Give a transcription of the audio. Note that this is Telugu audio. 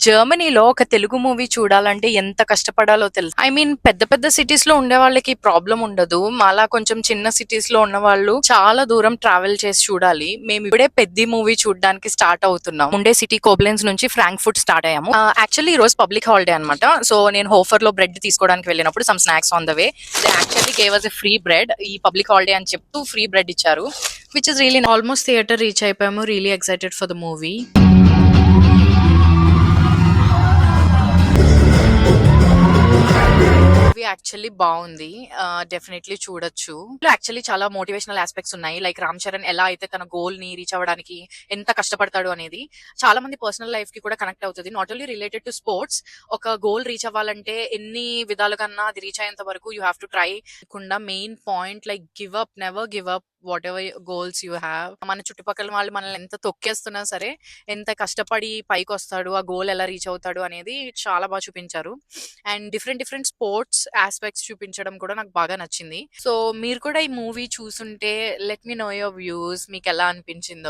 జర్మనీలో ఒక తెలుగు మూవీ చూడాలంటే ఎంత కష్టపడాలో తెలుసు. ఐ మీన్ పెద్ద పెద్ద సిటీస్ లో ఉండే వాళ్ళకి ప్రాబ్లం ఉండదు. మాలా కొంచెం చిన్న సిటీస్ లో ఉన్న వాళ్ళు చాలా దూరం ట్రావెల్ చేసి చూడాలి. మేము ఇప్పుడే పెద్ద మూవీ చూడడానికి స్టార్ట్ అవుతున్నాం. ఉండే సిటీ కోబ్లెన్స్ నుంచి ఫ్రాంక్ఫుర్ట్ స్టార్ట్ అయ్యాము. యాక్చువల్లీ ఈ రోజు పబ్లిక్ హాలిడే అనమాట. సో నేను హోఫర్ లో బ్రెడ్ తీసుకోవడానికి వెళ్ళినప్పుడు some snacks on the way they actually gave us a free bread. ఈ పబ్లిక్ హాలిడే అని చెప్తూ ఫ్రీ బ్రెడ్ ఇచ్చారు, which is really. Almost theatre reach అయిపోయాము. Really excited for the movie. Movie actually బాగుంది. డెఫినెట్లీ చూడొచ్చు. యాక్చువల్లీ చాలా మోటివేషనల్ ఆస్పెక్ట్స్ ఉన్నాయి. లైక్ రామ్ చరణ్ ఎలా అయితే తన గోల్ ని రీచ్ అవ్వడానికి ఎంత కష్టపడతాడు అనేది చాలా మంది పర్సనల్ లైఫ్ కి కూడా కనెక్ట్ అవుతుంది. Not only related to sports. ఒక గోల్ రీచ్ అవ్వాలంటే ఎన్ని విధాలుగా అది రీచ్ అయ్యేంత వరకు యూ హ్యావ్ టు ట్రై. కాకుండా main point like give up, never give up what ever goals you have. మన చుట్టుపక్కల వాళ్ళు మనల్ని ఎంత తొక్కేస్తున్నా సరే ఎంత కష్టపడి పైకి వస్తాడు, ఆ గోల్ ఎలా రీచ్ అవుతాడు అనేది చాలా బాగా చూపించారు. And different different sports aspects చూపించడం కూడా నాకు బాగా నచ్చింది. సో మీరు కూడా ఈ మూవీ చూసుంటే let me know your views, మీకు ఎలా అనిపించిందో.